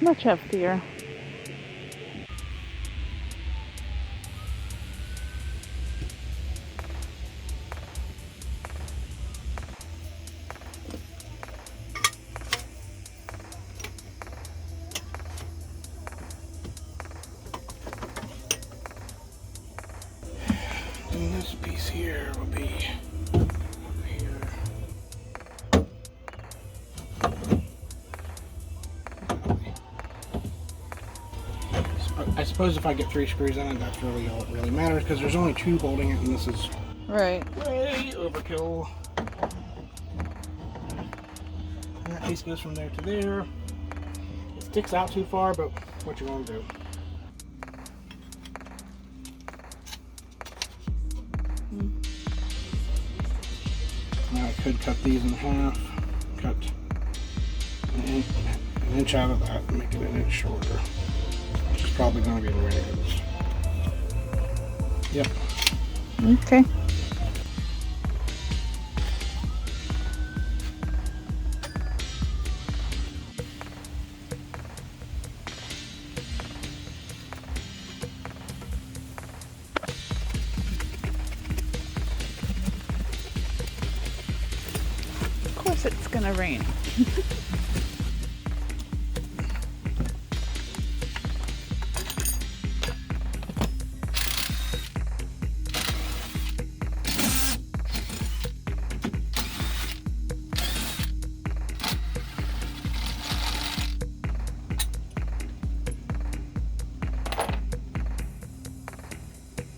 Much heftier. And this piece here will be here. I suppose if I get 3 screws in it, that's really all that really matters, because there's only 2 holding it, and this is Right. way overkill. And that piece goes from there to there. It sticks out too far, but what you gonna do? Now I could cut these in half, cut an inch out of that and make it an inch shorter. It's probably going to be the way it is. Yep. Okay. Of course it's gonna rain.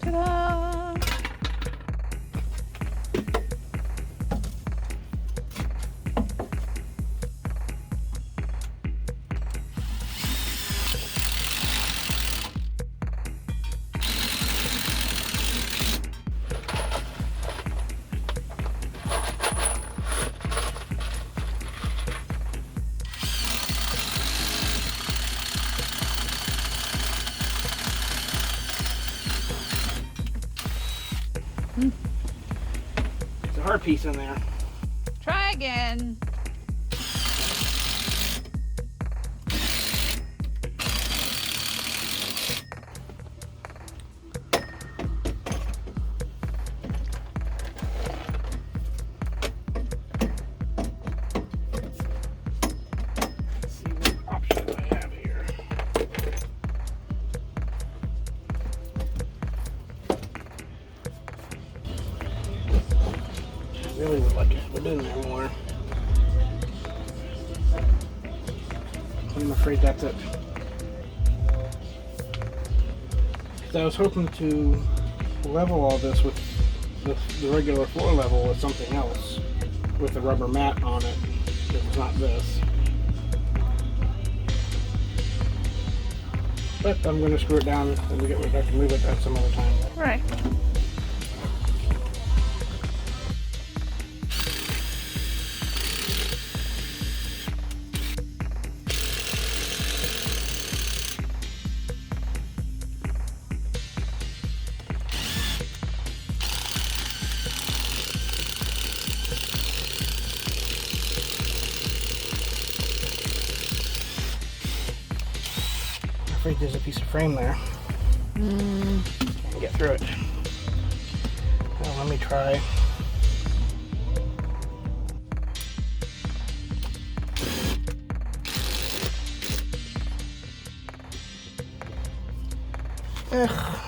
Ta-da! There's a hard piece in there. Try again. Let's see what options I have here. I really would like to have it in there more. I'm afraid that's it. Because I was hoping to level all this with the regular floor level with something else, with a rubber mat on it. It's not this. But I'm going to screw it down and we have to move it at some other time. Right. I'm afraid there's a piece of frame there. Can't get through it. Well, let me try. Ugh.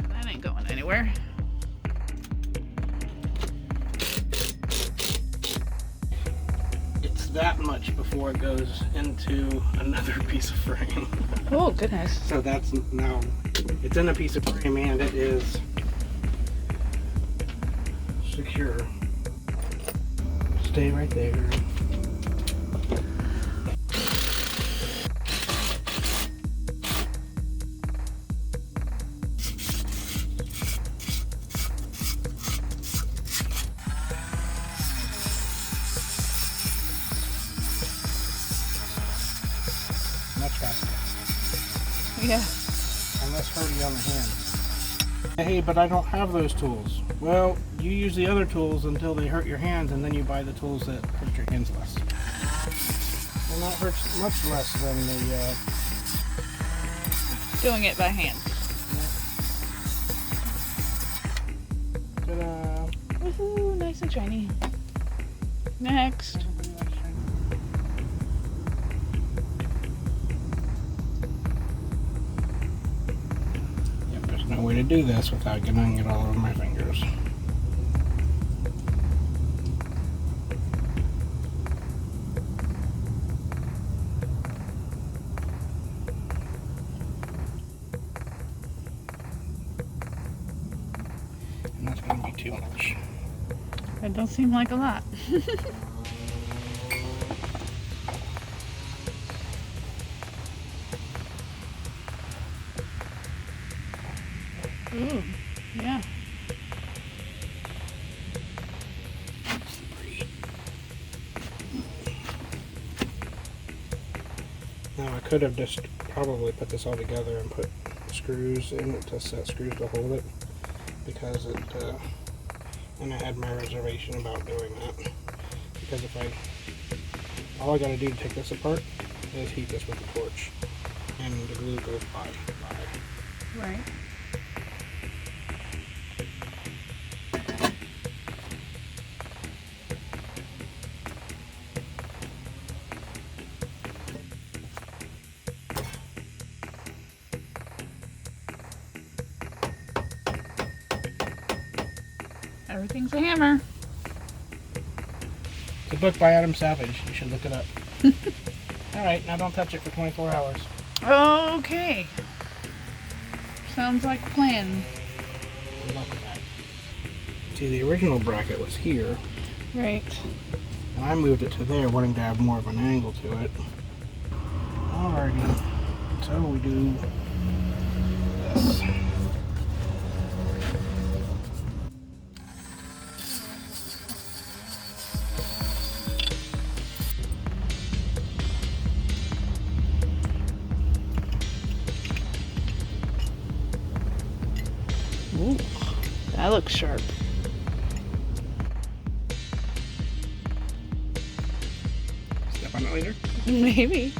That ain't going anywhere. It's that much before it goes into another piece of frame. Oh, goodness. So that's now, it's in a piece of frame and it is secure. Stay right there. Much faster. Yeah. And less hurry on the hands. Hey, but I don't have those tools. Well, you use the other tools until they hurt your hands, and then you buy the tools that hurt your hands less. And that hurts much less than the Doing it by hand. ta-da. Woohoo, nice and shiny. Next. Yep, there's no way to do this without getting it all over my fingers. And that's going to be too much. That don't seem like a lot. Ooh, yeah. Now I could have just probably put this all together and put screws in it to set screws to hold it, because it and I had my reservation about doing that, because if all I got to do to take this apart is heat this with a torch, and the glue goes by. Right. Everything's a hammer. It's a book by Adam Savage. You should look it up. Alright, now don't touch it for 24 hours. Okay. Sounds like a plan. Good luck with that. See, the original bracket was here, Right. and I moved it to there, wanting to have more of an angle to it. Alrighty, so we do this. Ooh, that looks sharp. Step on it later. Maybe.